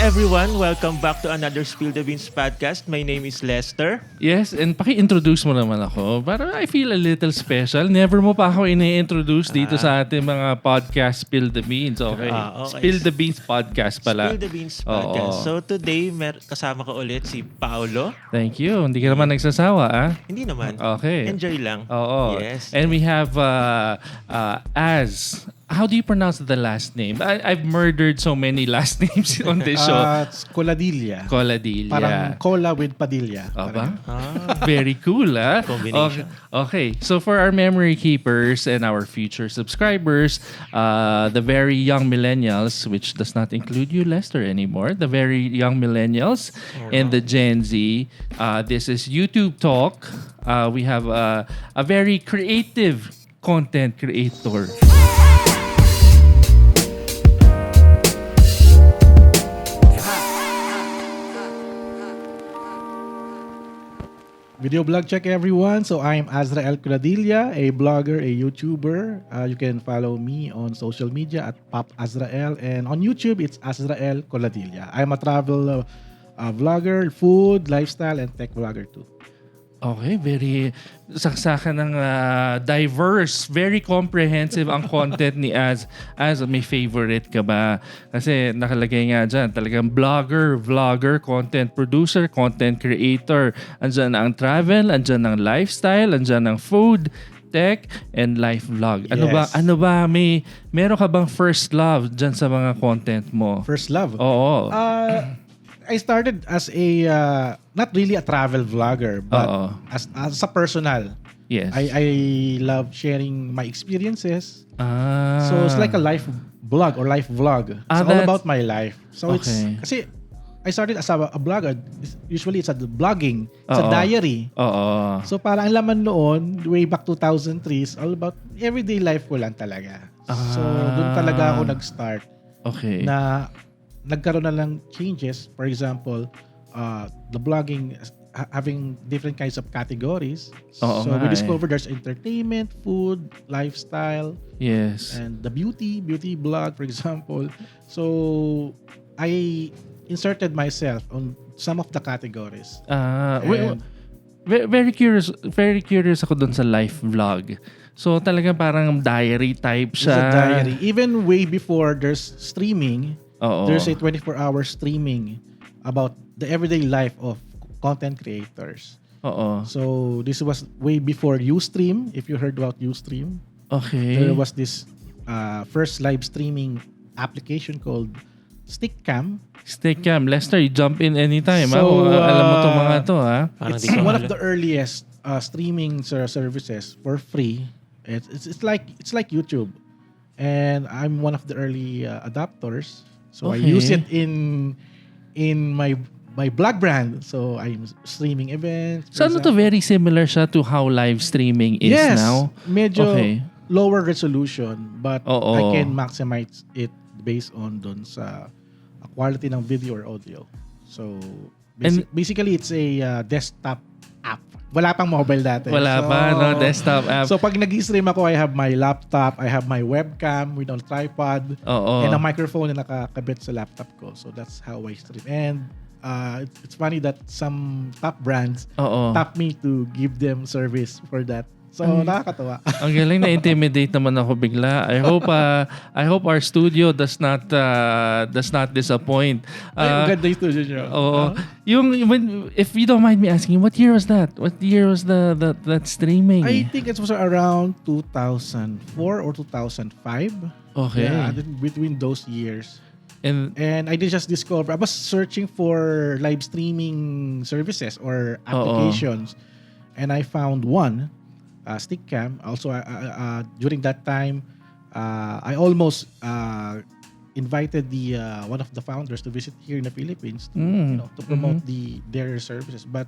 everyone, welcome back to another Spill the Beans podcast. My name is Lester. Yes, and paki-introduce mo naman ako. Para I feel a little special. Never mo pa ako ini-introduce dito sa ating mga podcast Spill the Beans. Okay. Spill the Beans podcast pala. Spill the Beans podcast. So today, kasama ko ulit si Paolo. Thank you. Hindi ka naman nagsasawa, ah? Hindi naman. Okay. Enjoy lang. Oo. Yes. And we have how do you pronounce the last name? I've murdered so many last names on this show. It's Coladilla. Coladilla. Parang cola with padilla. Aba? Very cool, ah. Combination. Okay. So for our memory keepers and our future subscribers, the very young millennials, which does not include you, Lester, anymore, the very young millennials and the Gen Z, this is YouTube Talk. We have a very creative content creator. Video blog check everyone. So I'm Azrael Coladilla, a blogger, a YouTuber. You can follow me on social media at Pop Azrael, and on YouTube it's Azrael Coladilla. I'm a travel vlogger, food, lifestyle, and tech vlogger too. Okay, very saksakan ng diverse, very comprehensive ang content ni Az. Az, may favorite ka ba? Kasi nakalagay nga dyan, talagang blogger, vlogger, content producer, content creator. Andyan ang travel, andyan ang lifestyle, andyan ang food, tech, and life vlog. Ano ba, meron ka bang first love dyan sa mga content mo? First love? Oo. I started as a not really a travel vlogger, but as a personal. Yes. I love sharing my experiences. So it's like a life blog or life vlog. It's all about my life. So it's kasi I started as a blogger. Usually it's a blogging. It's a diary. So parang ang laman noon, way back 2003, is all about everyday life ko lang talaga. So doon talaga ako nag-start. Okay. Na nagkaroon na lang changes. For example, the blogging having different kinds of categories. So we discovered there's entertainment, food, lifestyle, yes, and the beauty blog, for example. So I inserted myself on some of the categories. Very curious ako dun sa life vlog. So talaga parang diary type siya. It's a diary. Even way before there's streaming, there's a 24-hour streaming about the everyday life of content creators. So this was way before Ustream. If you heard about Ustream, there was this first live streaming application called Stickcam. Lester, you jump in anytime. So, alam mo itong mga to, ha? It's one of the earliest streaming services for free. It's like YouTube, and I'm one of the early adopters. So I use it in my blog brand. So I'm streaming events. So ano to, very similar siya to how live streaming is now? Yes, medyo lower resolution, but I can maximize it based on dun sa quality ng video or audio. So basically it's a desktop app. Wala pang mobile dati. Wala pa, no? Desktop app. So pag nag-stream ako, I have my laptop, I have my webcam with a tripod, and a microphone na nakakabit sa laptop ko. So that's how I stream. And it's funny that some top brands tap me to give them service for that. So nakakatawa. Ang galing, na-intimidate naman ako bigla. I hope our studio does not disappoint. Ay, ganda yung studio nyo. If you don't mind me asking, what year was that? What year was that streaming? I think it was around 2004 or 2005. Okay. Yeah, between those years. And I did just discover, I was searching for live streaming services or applications, and I found one. Stickcam. Also, during that time, I almost invited the one of the founders to visit here in the Philippines to promote their services. But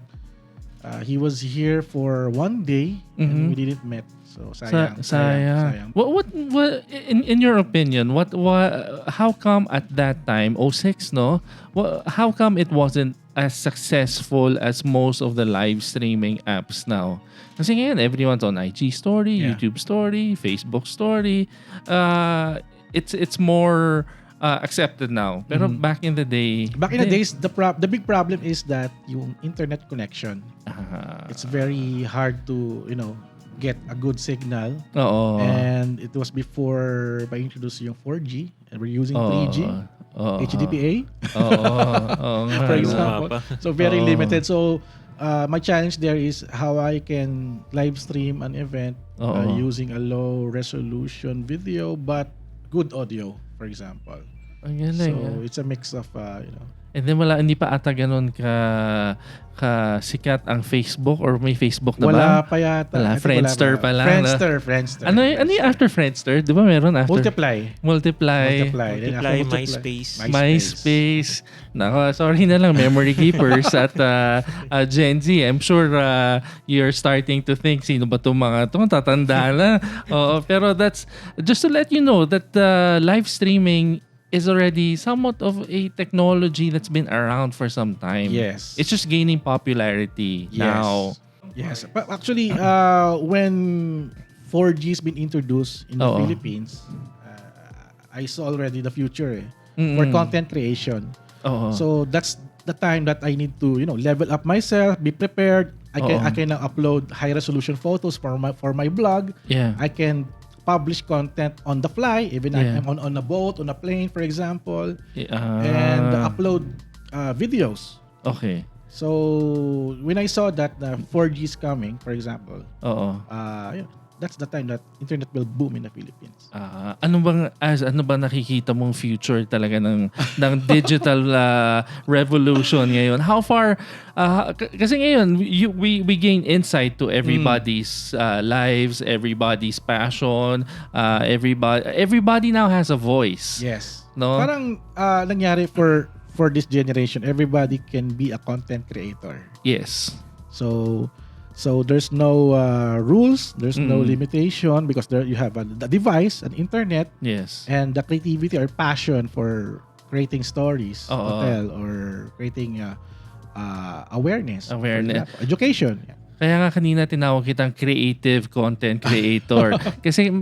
he was here for one day and we didn't meet. So sayang. What in your opinion, how come at that time, 06, no? How come it wasn't as successful as most of the live streaming apps now? Kasi ngayon, everyone's on IG story, YouTube story, Facebook story. It's more accepted now. Pero back in the day... Back in the days, the big problem is that yung internet connection. It's very hard to, get a good signal. And it was before by introducing yung 4G and we're using 3G. HDPA. For example. So very limited. So my challenge there is how I can live stream an event using a low resolution video but good audio, for example. So it's a mix of And then hindi pa ata ganun ka sikat ang Facebook or may Facebook na ba? Wala pa yata. Friendster pa lang. Friendster. Ano yung after Friendster? Di ba meron after? Multiply. MySpace. Nako, sorry na lang, memory keepers at Gen Z. I'm sure you're starting to think, sino ba itong mga ito? Tatanda na. Pero that's, just to let you know that live streaming is already somewhat of a technology that's been around for some time. Yes. It's just gaining popularity now. Yes. But actually, when 4G's been introduced in the Philippines, I saw already the future for content creation. So that's the time that I need to, level up myself, be prepared. I can now upload high resolution photos for my blog. Yeah. I can publish content on the fly, even I'm on a boat, on a plane, for example, and upload videos. Okay. So when I saw that the 4G is coming, for example, that's the time that internet will boom in the Philippines. Ano ba nakikita mong future talaga ng digital revolution ngayon? How far kasi ngayon we gain insight to everybody's lives, everybody's passion, everybody now has a voice. Yes. No? Parang nangyari for this generation, everybody can be a content creator. Yes. So there's no rules, there's no limitation because there you have the device, an internet, yes, and the creativity or passion for creating stories to tell or creating awareness, education. Yeah. Kaya nga kanina tinawag kitang creative content creator kasi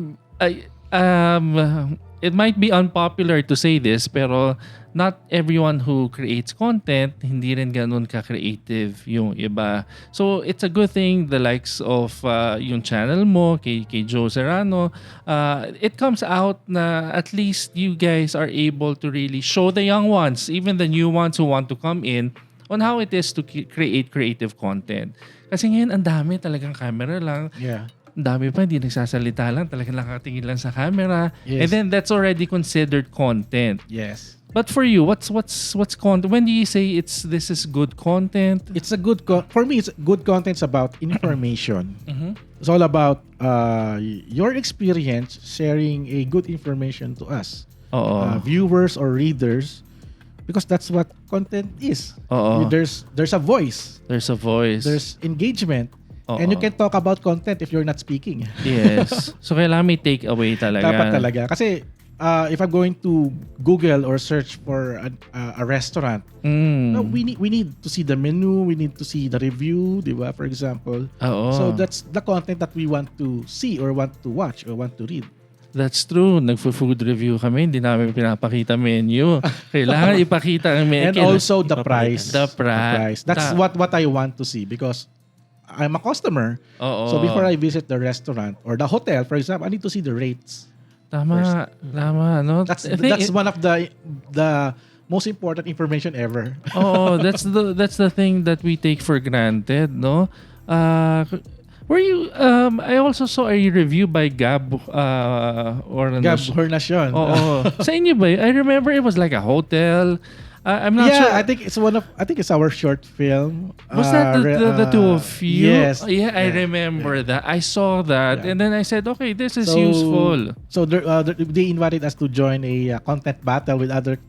it might be unpopular to say this pero not everyone who creates content hindi rin ganun ka-creative yung iba. So it's a good thing the likes of yung channel mo kay Joe Serrano, it comes out na at least you guys are able to really show the young ones, even the new ones who want to come in, on how it is to create creative content. Kasi ngayon ang dami talagang camera lang. Yeah. Dami pa, hindi nagsasalita lang. Talagang nakatingin lang sa camera. Yes. And then that's already considered content. Yes. But for you, what's content? When do you say this is good content? It's a good for me. It's good content. It's about information. It's all about your experience sharing a good information to us, viewers or readers, because that's what content is. There's a voice. There's a voice. There's engagement. And you can talk about content if you're not speaking. Yes. So kailangan may takeaway talaga. Dapat talaga. Kasi if I'm going to Google or search for a restaurant, we need to see the menu, we need to see the review, di ba? For example. So that's the content that we want to see or want to watch or want to read. That's true. Nagfo-food review kami, hindi namin pinapakita menu. Kailangan ipakita ang menu. And also the price. The price. That's what I want to see because I'm a customer. So before I visit the restaurant or the hotel, for example, I need to see the rates. Tama. No? That's one of the most important information ever. That's the thing that we take for granted, no? Were you I also saw a review by Gab Hornacion. Sa inyo ba? I remember it was like a hotel. I'm not sure. I think it's our short film. Was that the two of you? Yes. I remember that. I saw that, and then I said, "Okay, this is useful." So they invited us to join a content battle with other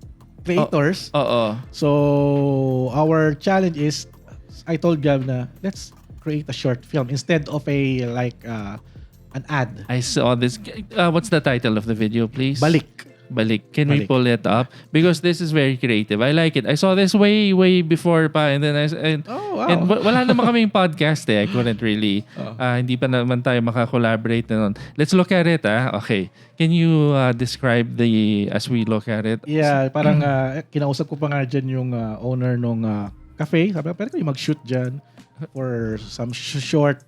creators. So our challenge is, I told Gab na let's create a short film instead of an ad. I saw this. What's the title of the video, please? Balik. Balik. Can we Balik. pull it up? Because this is very creative. I like it. I saw this way before pa, and then Oh, wow. and wala naman kaming podcast I couldn't really Oh. hindi pa naman tayo maka-collaborate na nun. Let's look at it Okay. Can you describe as we look at it? Yeah, parang kinausap ko pa nga dyan yung owner nung cafe. Sabi ko, pwede kayo mag-shoot dyan for some short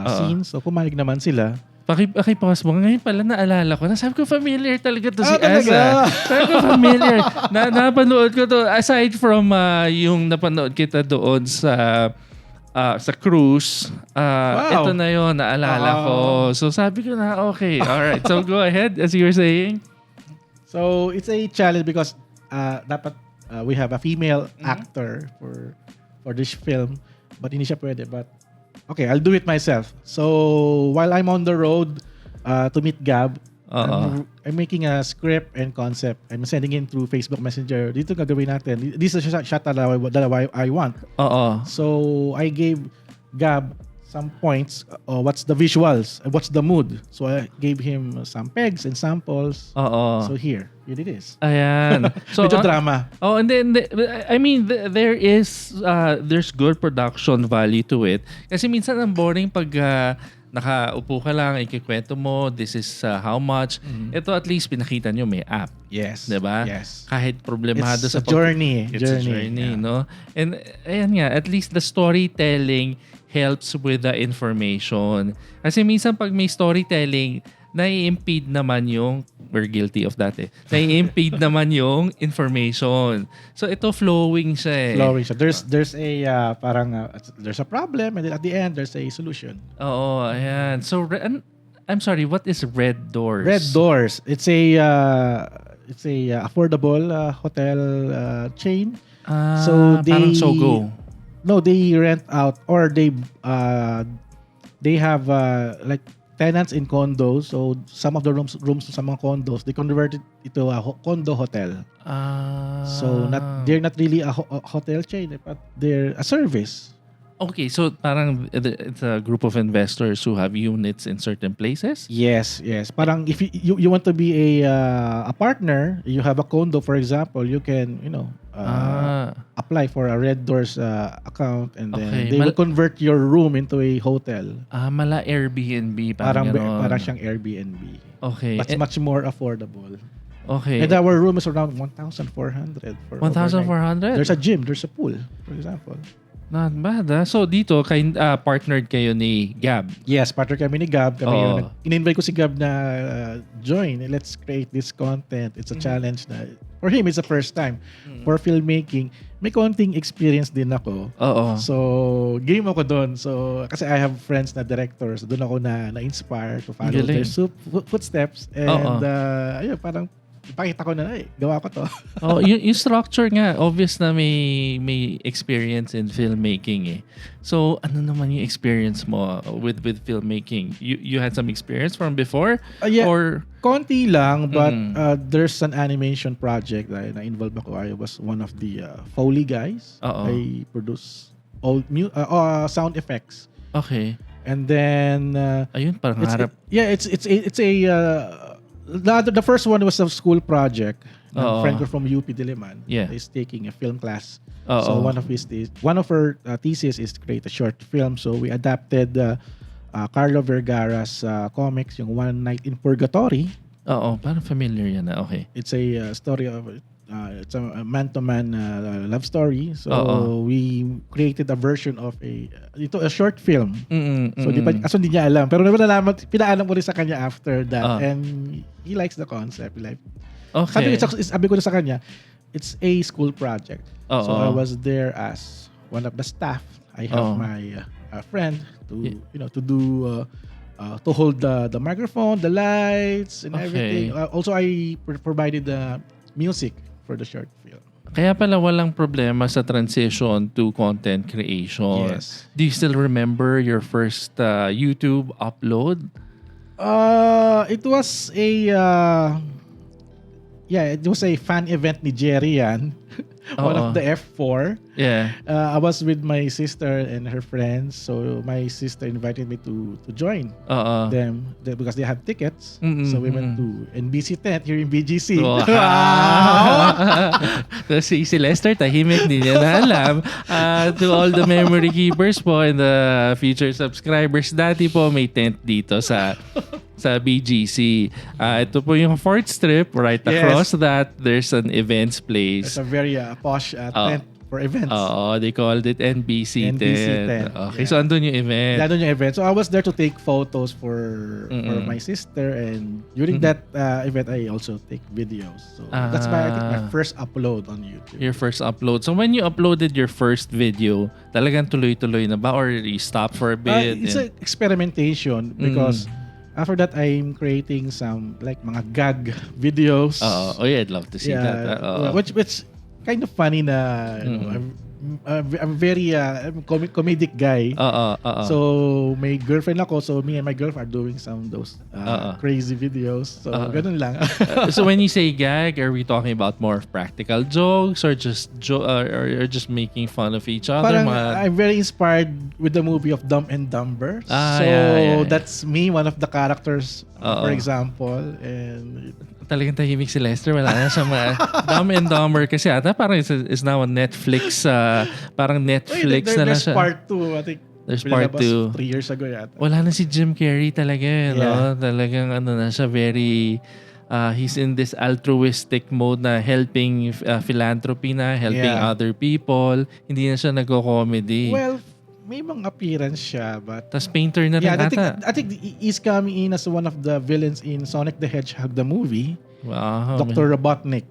scenes. So pumayag naman sila. Pakipost mo. Ngayon pala naalala ko. Sabi ko familiar talaga to si talaga? Asa. Sabi ko familiar. Napanood ko to. Aside from yung napanood kita doon sa cruise, Wow. ito na yon naalala ko. So sabi ko na, okay. Alright. So go ahead as you were saying. So it's a challenge because dapat we have a female actor for this film. But hindi siya pwede. But okay, I'll do it myself. So while I'm on the road to meet Gab, I'm making a script and concept. I'm sending in through Facebook Messenger. Dito gagawin natin. This is a shot that I want. So I gave Gab some points. What's the visuals? And what's the mood? So I gave him some pegs and samples. So here it is. Ayan. So Medyo drama. And then I mean there's good production value to it. Kasi minsan ang boring pag nakaupo ka lang, ikikwento mo, this is how much. Ito at least pinakita nyo may app. Yes. Diba? Yes. Kahit problemado It's sa a journey. It's a journey, yeah. no? And ayan nga, at least the storytelling helps with the information. Kasi minsan pag may storytelling, nai-impede naman yung, we're guilty of that nai-impede naman yung information. So ito flowing siya Flowing siya. There's a there's a problem and then at the end there's a solution. Oo, ayan. So I'm sorry, what is Red Doors? Red Doors. It's a affordable hotel chain. So parang Sogo. No, they rent out or they have like tenants in condos. So some of the rooms sa mga condos, they converted it to a condo hotel. So they're not really a hotel chain, but they're a service. Okay, so parang it's a group of investors who have units in certain places? Yes. Parang if you want to be a partner, you have a condo, for example, you can, apply for a Red Doors account and then they will convert your room into a hotel. Mala Airbnb. Parang siyang Airbnb. Okay. But much more affordable. Okay. And our room is around 1,400 for 1,400? There's a gym, there's a pool, for example. Not bad. So dito, partnered kayo ni Gab. Yes, partner kami ni Gab. In-invite ko si Gab na join. Let's create this content. It's a challenge na for him, it's the first time. For filmmaking, may konting experience din ako. So, game ako doon. So, kasi I have friends na directors. Doon ako na-inspire to follow their footsteps. And ayun, parang ipakita ko na, gawa ko to. Yung structure nga, obvious na may experience in filmmaking So, ano naman yung experience mo with filmmaking? You had some experience from before? Yeah, or konti lang, but there's an animation project na involved ako. I was one of the Foley guys. I produce all sound effects. Okay. And then ayun, parang harap. It's a the first one was a school project. A friend ko from UP Diliman is taking a film class. So one of her thesis is to create a short film. So we adapted Carlo Vergara's comics, yung One Night in Purgatory. Parang familiar yan Okay. It's a story of it's a man-to-man love story. So we created a version of a short film. So hindi niya alam. Pero pinaalam ko rin sa kanya after that. And he likes the concept. Okay. Sabi ko na sa kanya, it's a school project. So I was there as one of the staff. I have my friend to hold the microphone, the lights, and everything. Also, I provided the music for the short film. Kaya pala walang problema sa transition to content creation. Yes. Do you still remember your first YouTube upload? It was a fan event ni Jerry yan. one of the F4. Yeah. I was with my sister and her friends. So my sister invited me to join them because they have tickets. So we went to NBC tent here in BGC. So si Lester, tahimik, di niya na alam. To all the memory keepers po and the future subscribers, dati po may tent dito sa BGC. Ito po yung 4th strip. Right across that, there's an events place. It's a very posh tent for events. They called it NBC tent. Okay, so andun yung event. Andun yung event. So I was there to take photos for my sister, and during that event, I also take videos. So that's I think my first upload on YouTube. Your first upload. So when you uploaded your first video, talagang tuloy-tuloy na ba or you stopped for a bit? It's an experimentation because after that, I'm creating some like mga gag videos. Oh yeah, I'd love to see that. Which kind of funny na, you know, I'm very comedic guy. So may girlfriend ako, so me and my girlfriend are doing some of those crazy videos. So ganun lang. So when you say gag, are we talking about more of practical jokes or just or just making fun of each other? Parang I'm very inspired with the movie of Dumb and Dumber. That's me, one of the characters, for example, and talagang tahimik si Lester. Wala na siya Dumb and Dumber kasi ata parang is now on Netflix. Parang Netflix na there's siya. part 2, I think. There's part 2. 3 years ago yata. Wala na si Jim Carrey talaga. No? Talagang na siya very... he's in this altruistic mode na helping philanthropy na, helping other people. Hindi na siya nagko-comedy. Well, may mga appearance siya, but... Tapos painter na rin ata. I think he's coming in as one of the villains in Sonic the Hedgehog, the movie. Wow. Dr. Robotnik.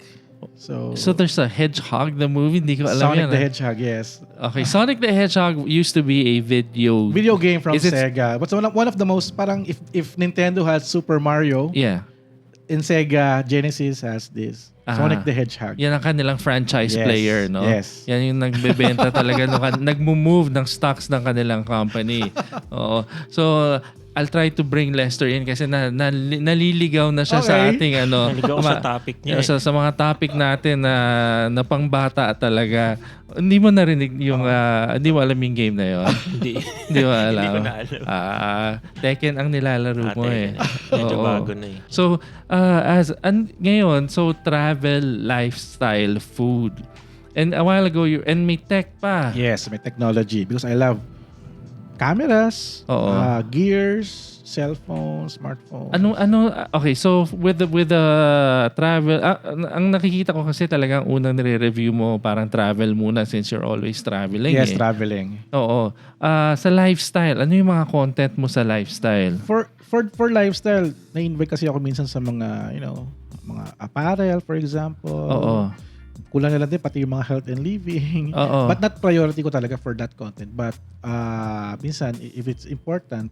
So there's a Hedgehog, the movie? Hindi ko alam Sonic yan. the Hedgehog, yes. Okay, Sonic the Hedgehog used to be a video game from Sega. But one of the most, parang if Nintendo has Super Mario, in Sega, Genesis has this. Sonic the Hedgehog. Yan ang kanilang franchise player, no? Yes. Yan yung nagbebenta talaga, nagmo-move ng stocks ng kanilang company. Oo. So, I'll try to bring Lester in kasi naliligaw na siya sa ating naligaw sa topic niya. Sa mga topic natin na pangbata talaga. Hindi mo narinig yung hindi mo alam yung game na yon. Hindi mo alam. Hindi ko na alam. Tekken ang nilalaro mo eh. Medyo bago na eh. So, ngayon, so travel, lifestyle, food. And a while ago, may tech pa. Yes, may technology because I love cameras, gears, cell phones, smartphones. Okay, so with the travel, ang nakikita ko kasi talagang unang nire-review mo parang travel muna since you're always traveling. Yes, traveling. Oo. Sa lifestyle, ano yung mga content mo sa lifestyle? For lifestyle, na-invite kasi ako minsan sa mga, mga apparel, for example. Oo. Kulang na lang din pati yung mga health and living. But not priority ko talaga for that content. But minsan, if it's important,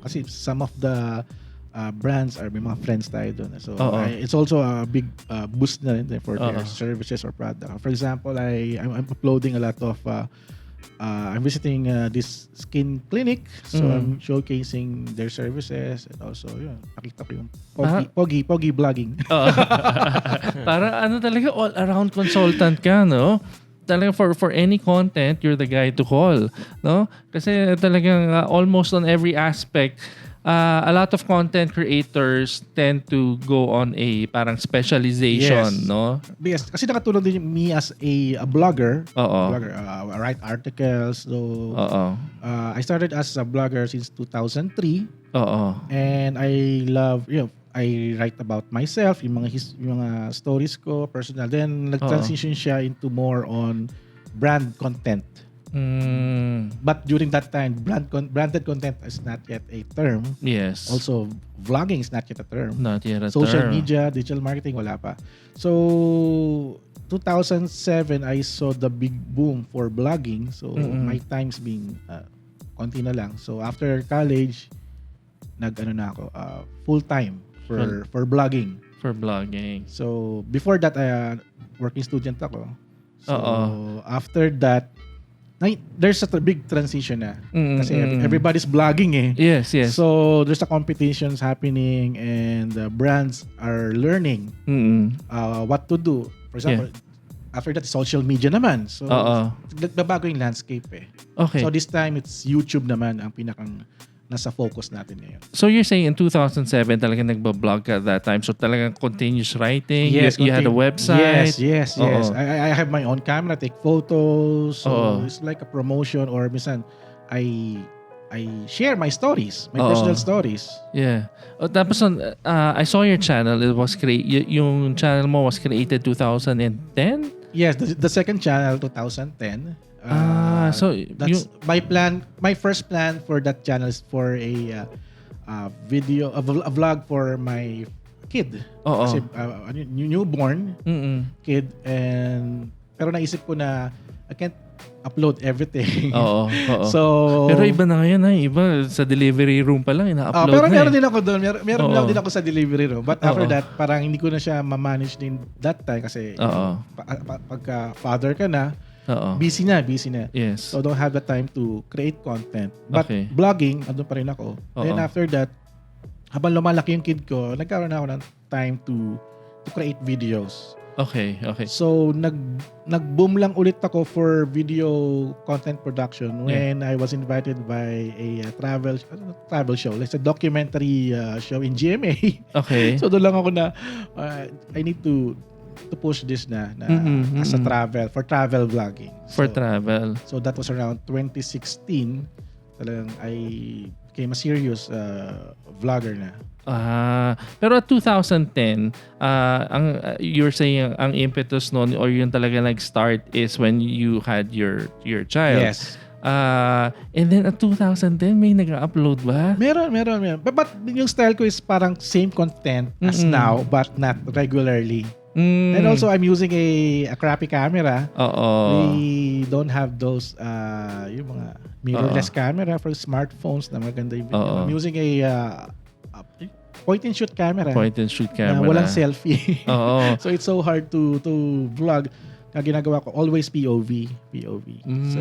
kasi some of the brands are may mga friends tayo doon. So it's also a big boost na rin for their services or product. For example, I'm uploading a lot of I'm visiting this skin clinic, so I'm showcasing their services and also nakita ko yung pogi vlogging. Para talaga all around consultant ka, no? Talaga for any content, you're the guy to call, no? Kasi talagang almost on every aspect, a lot of content creators tend to go on a parang specialization, no? Yes, kasi nakatulong din me as a blogger. I write articles. So, I started as a blogger since 2003. And I love, I write about myself, yung mga stories ko, personal. Then, nag-transition siya into more on brand content. But during that time, branded content is not yet a term. Yes. Also, vlogging is not yet a term. Not yet a Social term. media, digital marketing, wala pa. So, 2007, I saw the big boom for blogging. So, my time's being konti na lang. So, after college, nag-ano na ako, full-time for blogging. For blogging. So, before that, working student ako. So, after that, there's a big transition na. Kasi everybody's blogging eh. Yes. So, there's a competitions happening and brands are learning what to do. For example, after that, social media naman. So, nagbabago yung landscape eh. Okay. So, this time, it's YouTube naman ang pinakang nasa focus natin ngayon. So you're saying in 2007 talagang nagbablog ka at that time. So talagang continuous writing. Yes, you had a website. Yes. I have my own camera, take photos. So it's like a promotion or minsan I share my stories, my personal stories. Yeah. Tapos I saw your channel. It was yung channel mo was created 2010? Yes, the second channel 2010. So that's my plan. My first plan for that channel is for a video, a vlog for my kid. Kasi newborn kid, and pero naisip ko na I can't upload everything. So pero iba na ngayon, iba sa delivery room pa lang ina-upload pero na. meron din ako doon. Meron lang din ako sa delivery room. But after that, parang hindi ko na siya ma-manage din that time kasi pagka father ka na, busy na. Yes. So don't have the time to create content. But blogging, andun pa rin ako. Then after that, habang lumalaki yung kid ko, nagkaroon na ako ng time to create videos. Okay. So nag-boom lang ulit ako for video content production when I was invited by a travel show. It's a documentary show in GMA. Okay. So doon lang ako na I need to push this na as a travel vlogging. Travel. So that was around 2016. Talagang I became a serious vlogger na. Pero at 2010, you're saying ang impetus noon or yung talaga nag-start is when you had your child. Yes. And then at 2010, may nag-upload ba? Meron. But yung style ko is parang same content as now but not regularly. And also, I'm using a crappy camera. We don't have those yung mga mirrorless camera for smartphones na maganda yung video. I'm using a point-and-shoot camera. Na walang selfie. So, it's so hard to vlog. Ginagawa ko, always POV. So,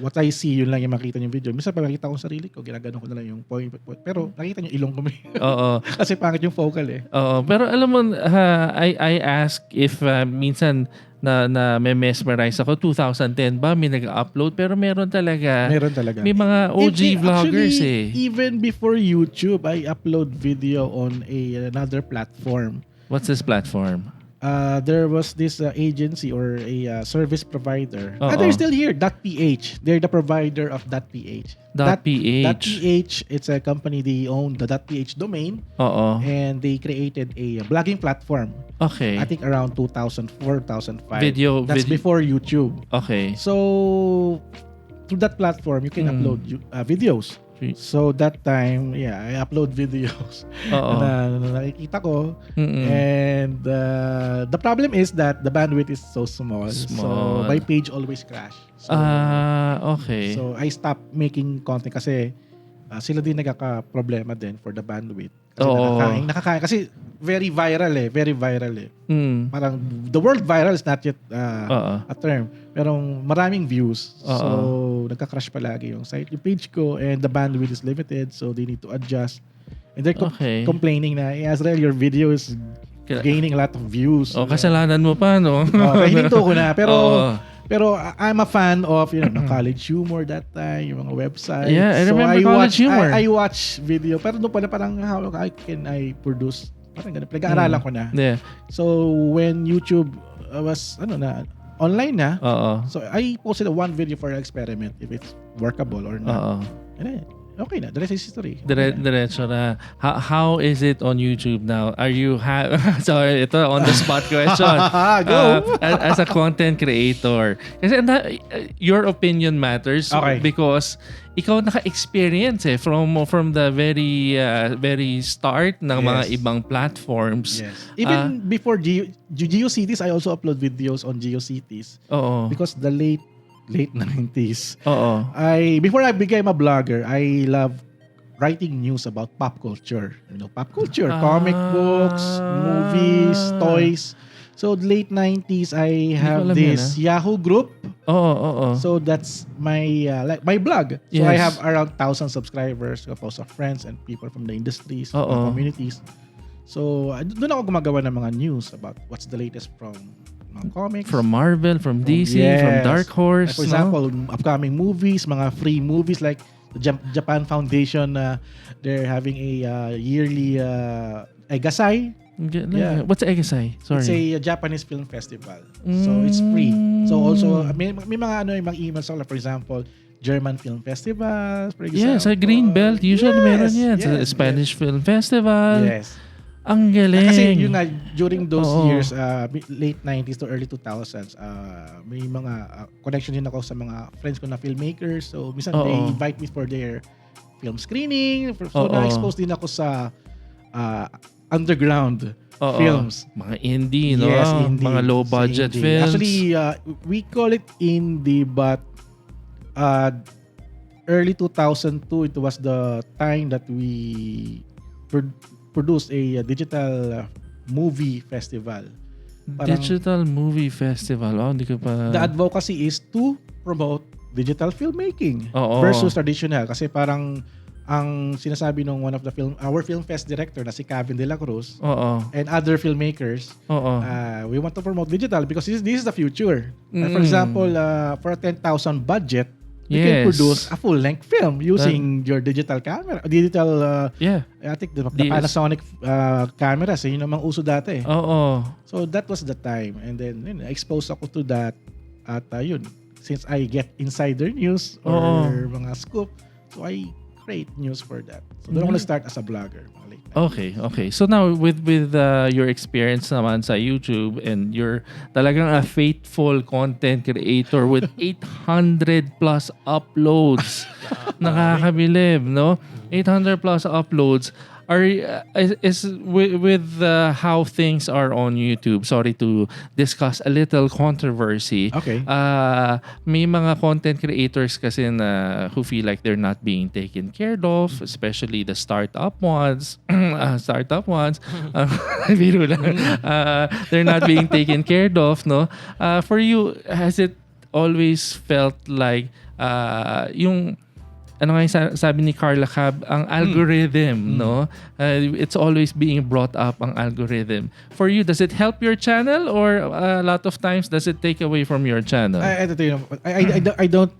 what I see, yun lang yung makita yung video. Minsan, pag nakita ko sarili ko, ginagano ko na lang yung point. Pero, nakita nyo ilong ko. Kasi pangit yung focal eh. Pero alam mo, I ask if minsan na may mesmerize ako, 2010 ba, may nag-upload? Pero meron talaga. May mga OG vloggers actually, even before YouTube, I upload video on another platform. What's this platform? There was this agency or a service provider. They're still here, .ph. They're the provider of .ph. .ph, it's a company, they own the .ph domain. And they created a blogging platform. Okay. I think around 2004, 2005. That's before YouTube. Okay. So, through that platform, you can upload videos. So that time, I upload videos na nakikita ko. And the problem is that the bandwidth is so small. So my page always crash. So, okay. So I stopped making content kasi sila din nagkaka-problema din for the bandwidth. Kasi nakakain. Kasi very viral eh. Parang the word viral is not yet a term. Pero maraming views. So nagka-crash palagi yung site, yung page ko, and the bandwidth is limited, so they need to adjust. And they're complaining na, Azrael, your video is gaining a lot of views. Kasalanan mo pa, no? Hininto ko na. Pero I'm a fan of college humor that time, yung mga websites. Yeah, I remember college humor. I watch video. Pero doon pala parang how can I produce? Parang ganun. Pinag-aaralan ko na. Yeah. So when YouTube was online na, so I posted one video for an experiment if it's workable or not. And then, okay na. The rest is history. Diretso na. How is it on YouTube now? Are you sorry, ito on the spot question. Go. As a content creator. Kasi your opinion matters because ikaw naka-experience from the very start ng mga ibang platforms. Yes. Even before GeoCities, I also upload videos on GeoCities. Because the late 90s. Before I became a blogger, I love writing news about pop culture. Pop culture, comic books, movies, toys. So late 90s, I have this Yahoo group. So that's my my blog. So I have around 1,000 subscribers, composed of friends and people from the industries, communities. So doon ako gumagawa ng mga news about what's the latest from mga comics. From Marvel, from DC, from Dark Horse. Like for example, upcoming movies, mga free movies like the Japan Foundation, they're having a yearly Egasai. Yeah. What's Egasai? Sorry. It's a Japanese film festival. So it's free. So also may mga mga emails ako, for example, German film festivals, for example. Sa Greenbelt usually meron yan. Sa Spanish Film Festival. Yes. Ang galing. Kasi yun nga, during those years, late 90s to early 2000s, may mga connection din ako sa mga friends ko na filmmakers. So, minsan they invite me for their film screening. So, na-expose din ako sa underground films. Mga indie, no? Yes, indie. Mga low-budget films. Actually, we call it indie, but early 2002, it was the time that we produced a digital movie festival. Digital movie festival. Hindi ko pa... The advocacy is to promote digital filmmaking Oo. versus traditional. Kasi parang ang sinasabi ng one of the our film fest director na si Kevin De La Cruz and other filmmakers, we want to promote digital because this is the future. For example, for a 10,000 budget, you can produce a full-length film using your digital camera. I think the Panasonic cameras, yun namang uso dati. So that was the time. And then, exposed ako to that. At yun, since I get insider news or mga scoop, so I create news for that. So doon ako start as a vlogger. Okay. So now with your experience naman sa YouTube and you're talagang a faithful content creator with 800 plus uploads. Nakakabilib, no? 800 plus uploads. Is with how things are on YouTube. Sorry to discuss a little controversy. Okay. May mga content creators kasi na who feel like they're not being taken care of, especially the startup ones. Biro lang. They're not being taken care of, no? For you, has it always felt like yung ano nga yung sabi ni Carlo Cab, ang algorithm, no? It's always being brought up, ang algorithm. For you, does it help your channel or a lot of times does it take away from your channel? I don't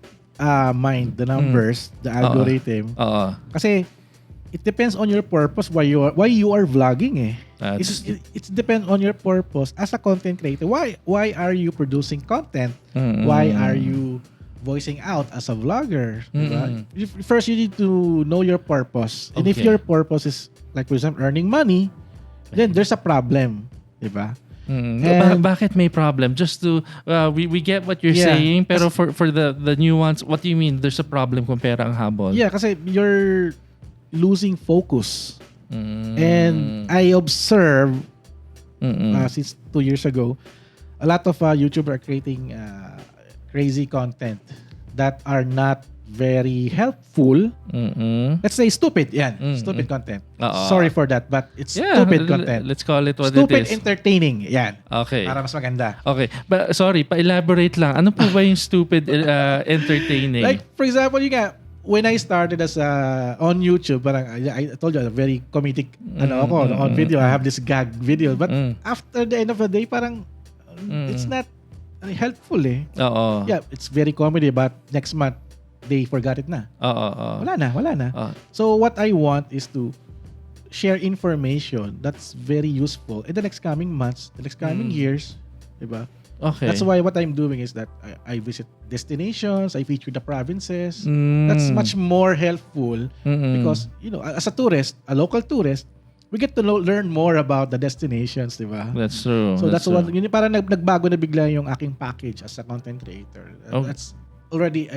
mind the numbers, the algorithm. Kasi it depends on your purpose why you are vlogging eh. It depends on your purpose as a content creator. Why are you producing content? Why are you voicing out as a vlogger? First, you need to know your purpose. And if your purpose is, like for example, earning money, then there's a problem. Diba? Bakit may problem? Just to, we get what you're saying, pero for the nuance, what do you mean there's a problem kung pera ang habol? Yeah, kasi you're losing focus. And I observe, since 2 years ago, a lot of YouTubers are creating crazy content that are not very helpful. Let's say stupid. Stupid content. Sorry for that, but it's stupid content. Let's call it what stupid it is. Entertaining. Yan. Okay. Para mas maganda. Okay. But sorry, pa-elaborate lang. Ano po ba yung stupid entertaining? Like, for example, when I started as on YouTube, parang I told you, a very comedic on video. I have this gag video. But after the end of the day, parang it's not helpful eh. Yeah, it's very comedy, but next month they forgot it na. Wala na. So what I want is to share information that's very useful in the next coming months, the next coming years, diba? Okay. That's why what I'm doing is that I visit destinations, I feature the provinces. That's much more helpful because as a tourist, a local tourist, we get to learn more about the destinations, di ba? That's true. So that's one. Yun parang nagbago na bigla yung aking package as a content creator. That's already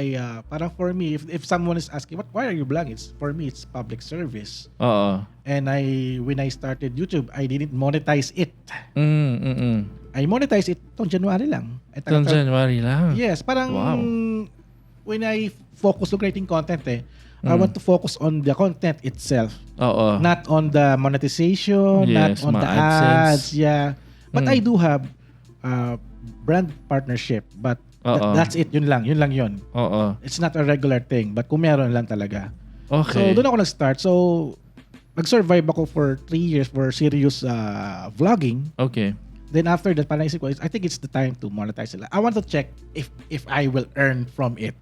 parang for me, if someone is asking, why are you vlogging? For me, it's public service. And when I started YouTube, I didn't monetize it. I monetize it itong January lang. January lang? Yes, parang when I focus on creating content I want to focus on the content itself. Not on the monetization, not on the ads. Yeah. But I do have brand partnership. But that's it. Yun lang yun. It's not a regular thing. But kung meron lang talaga. Okay. So doon ako nag-start. So nag-survive ako for 3 years for serious vlogging. Okay. Then after that, parang isip ko, I think it's the time to monetize it. I want to check if I will earn from it.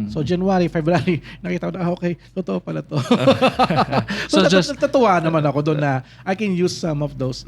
So January, February, nakita ko na, okay, totoo pala to. so just natutuwa naman ako doon na I can use some of those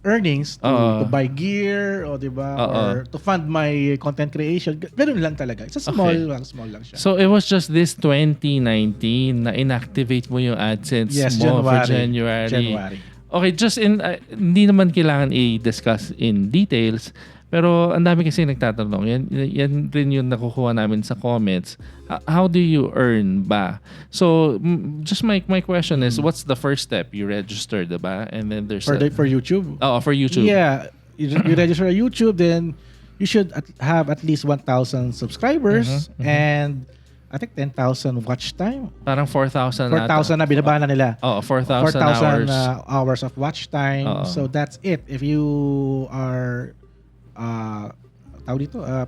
earnings to buy gear o diba or to fund my content creation. Ganun lang talaga. It's a small lang siya. So it was just this 2019 na inactivate mo yung AdSense mo for January. Okay, just hindi naman kailangan i-discuss in details, pero ang dami kasi nagtatanong. Yan rin yung nakukuha namin sa comments. How do you earn ba? So, just my question is, what's the first step? You register, diba? And then there's for YouTube? Oh, for YouTube. Yeah. You register on YouTube, then you should have at least 1,000 subscribers and I think 10,000 watch time. Parang 4,000 na binaba na nila. 4,000 hours. Hours of watch time. So that's it. If you are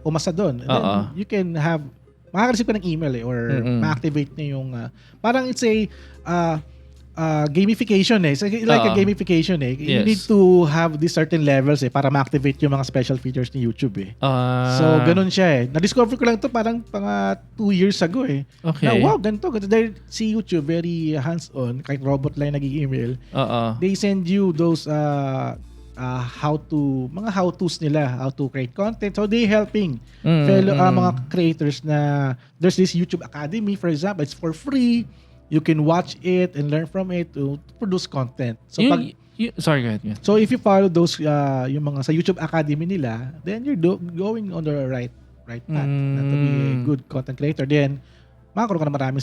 pumasa doon, then you can have makaka-receive ka ng email or ma-activate na yung parang it's a gamification It's like a gamification You need to have these certain levels para ma-activate yung mga special features ni YouTube So ganun siya Na-discover ko lang to parang 2 years ago Okay. Na wow, ganito. Dahil si YouTube very hands-on, kahit robot lang nag-email. They send you those mga how-tos nila, how to create content. So they helping fellow mga creators na there's this YouTube Academy, for example, it's for free. You can watch it and learn from it to produce content. So sorry, go ahead. So if you follow those yung mga sa YouTube Academy nila, then you're going on the right path na to be a good content creator. Then makakaroon ka na maraming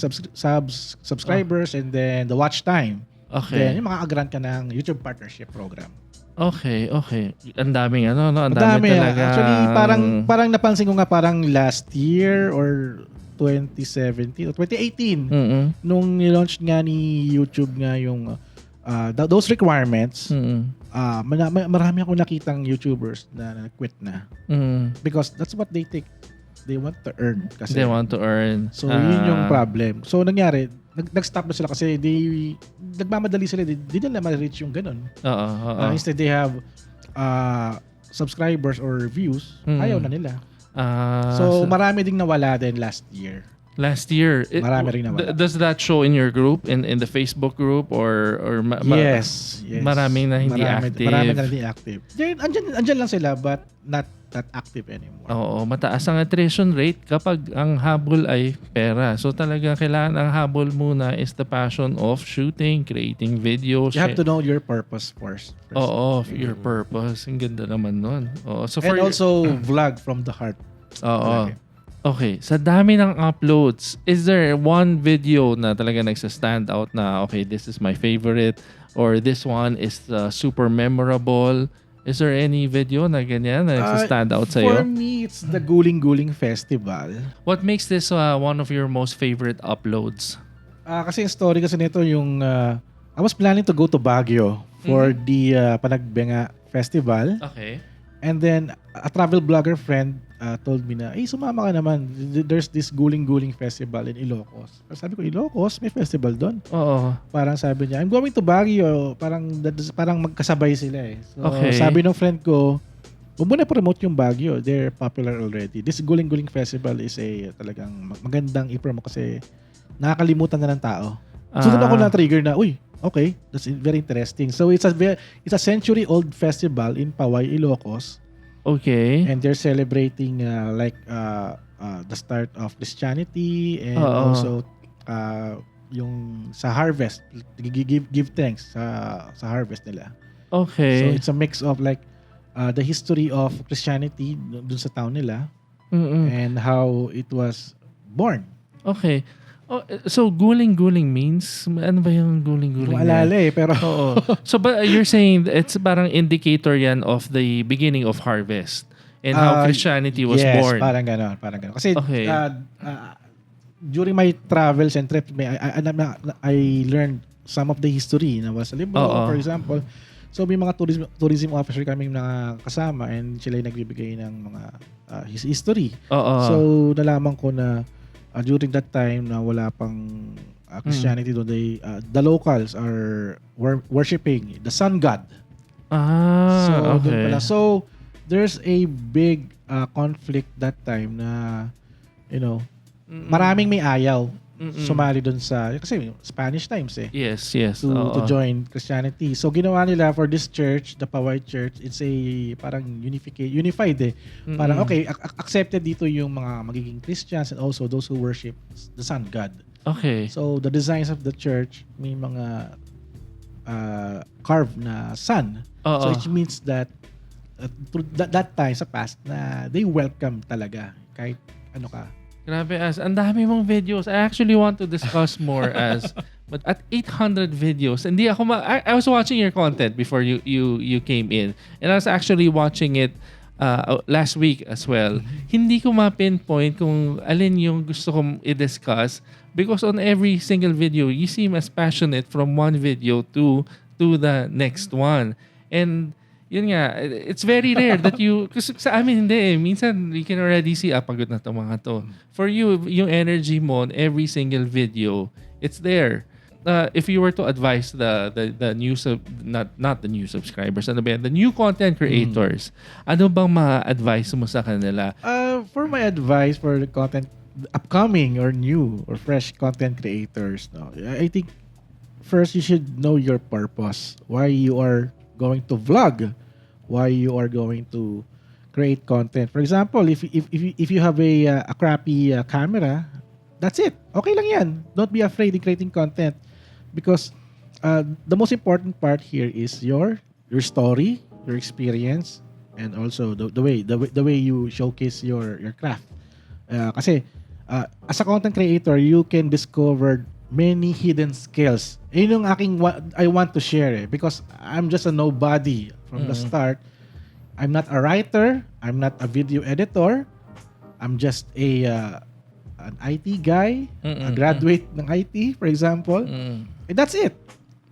subscribers and then the watch time. Okay. Then yung makaka-grant ka ng YouTube Partnership Program. Okay. Ang daming ang dami talaga. Actually, parang napansin ko nga parang last year or 2017 o 2018 nung nilaunch nga ni YouTube nga yung those requirements. Marami akong nakitang YouTubers na quit na. Because that's what they take. They want to earn. Kasi, they want to earn. So, yun yung problem. So, nangyari, nag-stop na sila kasi nagmamadali sila. Di nila ma-reach yung ganun. Instead, they have subscribers or views. Ayaw na nila. So, marami ding nawala din last year. Marami rin nawala. Does that show in your group, in the Facebook group or yes. Maraming na hindi active. Marami na hindi active. Andyan lang sila but not that active anymore. Oo, mataas ang attrition rate kapag ang habol ay pera. So talaga kailangan ang habol muna is the passion of shooting, creating videos. You have to know your purpose first. Oo, your purpose. Ang ganda naman nun. So and also vlog from the heart. Oo. Okay, sa dami ng uploads, is there one video na talaga nagsa-stand out na, okay, this is my favorite or this one is super memorable? Is there any video na ganyan na nagsa-stand out sa'yo? For me, it's the Guling Guling Festival. What makes this one of your most favorite uploads? Kasi yung story kasi nito yung I was planning to go to Baguio for the Panagbenga Festival. Okay. And then a travel blogger friend told me na, sumama ka naman. There's this Guling Guling Festival in Ilocos. Sabi ko, Ilocos? May festival doon? Oo. Parang sabi niya, I'm going to Baguio. Parang magkasabay sila So, okay. Sabi ng friend ko, huwag mo na promote yung Baguio. They're popular already. This Guling Guling Festival is talagang magandang i-promote kasi nakakalimutan na ng tao. So, doon ako na-trigger na, okay, that's very interesting. So, it's a century-old festival in Paway, Ilocos. Okay. And they're celebrating the start of Christianity and also yung sa harvest, give thanks sa harvest nila. Okay. So it's a mix of like the history of Christianity dun sa town nila and how it was born. Okay. So guling-guling means ano ba yung guling-guling? Maalala pero So but you're saying it's parang indicator yan of the beginning of harvest and how Christianity was born. Yes, parang gano'n. Kasi during my travels and trips, I learned some of the history na wala sa libro, for example. So may mga tourism officer kaming nakasama and sila yung nagbibigay ng mga history. So nalaman ko na during that time na wala pang Christianity doon, the locals are worshiping the sun god. Ah, So, doon okay. pala. So, there's a big conflict that time na, you know, maraming may ayaw sumali doon sa, kasi Spanish times eh, Yes, yes. to Oo. join Christianity. So, ginawa nila for this church, the Poway Church, it's a parang unified eh. Parang, okay, accepted dito yung mga magiging Christians and also those who worship the Sun God. Okay. So, the designs of the church, may mga carved na sun. So, Oo. it means that through that time sa past na they welcome talaga kahit ano ka. Grabe, Az. Ang dami mong videos. I actually want to discuss more, Az. But at 800 videos, hindi ako I was watching your content before you came in. And I was actually watching it last week as well. Hindi ko ma-pinpoint kung alin yung gusto kong i-discuss because on every single video, you seem as passionate from one video to the next one. And yun nga, it's very rare that you, kasi sa amin hindi eh. Minsan, we can already see, pagod na itong mga to. For you, yung energy mo on every single video, it's there. If you were to advise the new not the new subscribers, ano ba yan? The new content creators, ano bang ma-advise mo sa kanila? For my advice for the content upcoming or new or fresh content creators, no, I think first you should know your purpose. Why you are going to vlog, why you are going to create content. For example, if you have a crappy camera, that's it. Okay lang yan. Don't be afraid in creating content because the most important part here is your story, your experience, and also the way you showcase your craft. Kasi as a content creator, you can discover many hidden skills. Yun yung I want to share because I'm just a nobody from the start. I'm not a writer. I'm not a video editor. I'm just an IT guy, a graduate ng IT, for example. And that's it.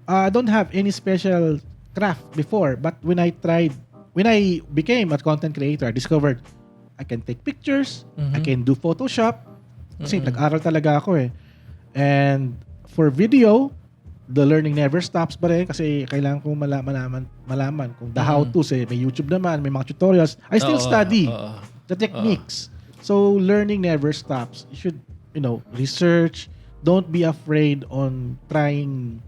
I don't have any special craft before. But when I became a content creator, I discovered I can take pictures. I can do Photoshop. Kasi nag-aral talaga ako eh. And for video, the learning never stops pa rin kasi kailangan kong malaman kung the how-tos eh. May YouTube naman, may mga tutorials. I still study the techniques. So learning never stops. You should, research. Don't be afraid on trying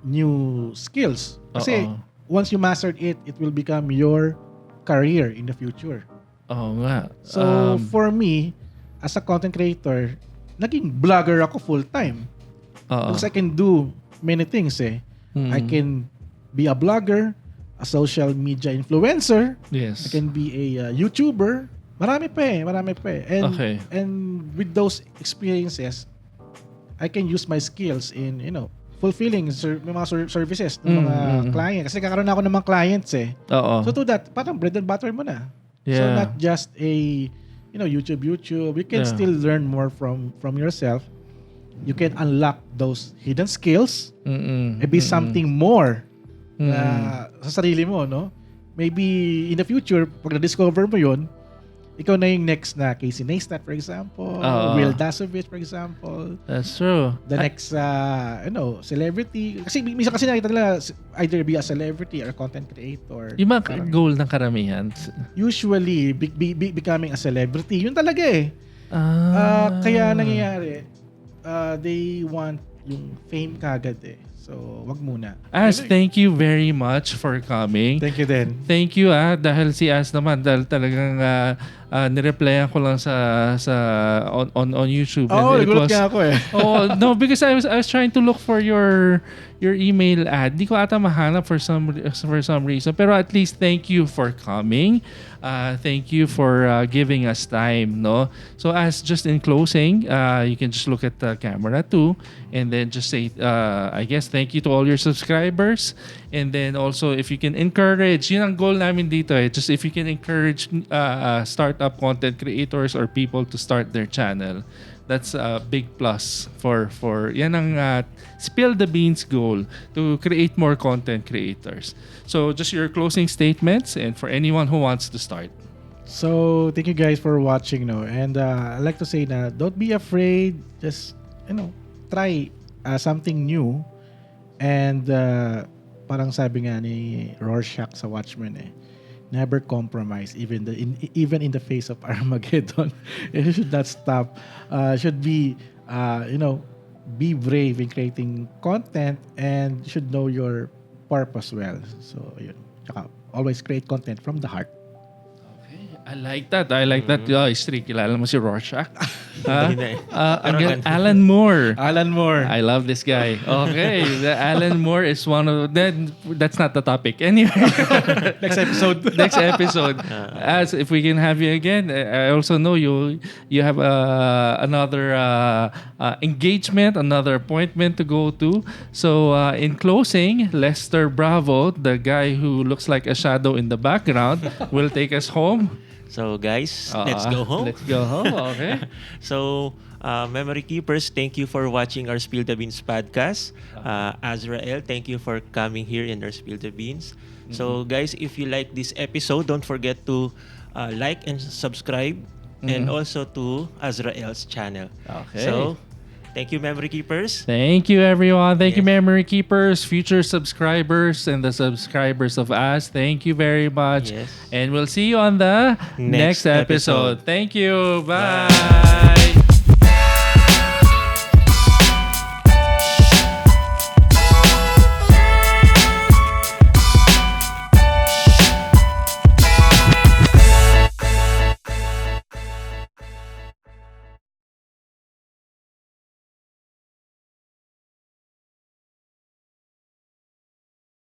new skills. Kasi once you mastered it, it will become your career in the future. Oo nga. So for me, as a content creator, naging vlogger ako full-time. Because I can do many things eh. I can be a blogger, a social media influencer. Yes. I can be a YouTuber. Marami pa eh. And with those experiences, I can use my skills in, fulfilling mga services ng mga clients. Kasi kakaroon na ako ng mga clients eh. So to that, parang bread and butter mo na. So not just a YouTube. You can still learn more from yourself. You can unlock those hidden skills. Maybe something more sa sarili mo, no? Maybe in the future, pag na-discover mo yun, ikaw na yung next na Casey Neistat, for example. Will Dasovich, for example. That's true. The next, celebrity. Kasi minsan kasi nakita nila either be a celebrity or a content creator. Yung mga goal ng karamihan. Usually, becoming a celebrity. Yun talaga eh. Kaya nangyayari, they want yung fame kagad eh. So, wag muna. Az, thank you very much for coming. Thank you din. Thank you dahil si Az naman dahil talagang nireplyan ko lang sa on YouTube. Nagulat nga ako eh. No, because I was trying to look for your email ad. Di ko ata mahanap for some reason. Pero at least thank you for coming. Thank you for giving us time, no? So as just in closing, you can just look at the camera too and then just say I guess thank you to all your subscribers, and then also if you can encourage, yun ang goal namin dito eh, just if you can encourage startup content creators or people to start their channel. That's a big plus for yan ang spill the beans goal, to create more content creators. So just your closing statements and for anyone who wants to start. So, thank you guys for watching, no? And I'd like to say na don't be afraid, just try something new and parang sabi nga ni Rorschach sa Watchmen never compromise even in the face of Armageddon. You should not stop. Should be be brave in creating content and should know your purpose well. So yun. Tsaka always create content from the heart. I like that. Street, kilala mo si Rorschach? Hindi na eh. Alan Moore. Alan Moore. I love this guy. Okay. Alan Moore is one of... That's not the topic. Anyway. Next episode. Next episode. As if we can have you again. I also know you have another engagement, another appointment to go to. So in closing, Lester Bravo, the guy who looks like a shadow in the background, will take us home. So guys, let's go home. Let's go home, okay. So, Memory Keepers, thank you for watching our Spill the Beans podcast. Azrael, thank you for coming here in our Spill the Beans. So guys, if you like this episode, don't forget to like and subscribe and also to Azrael's channel. Okay. So, thank you, Memory Keepers. Thank you, everyone. Thank you, Memory Keepers, future subscribers, and the subscribers of us. Thank you very much. Yes. And we'll see you on the next Next episode. episode. Thank you. Bye. Bye.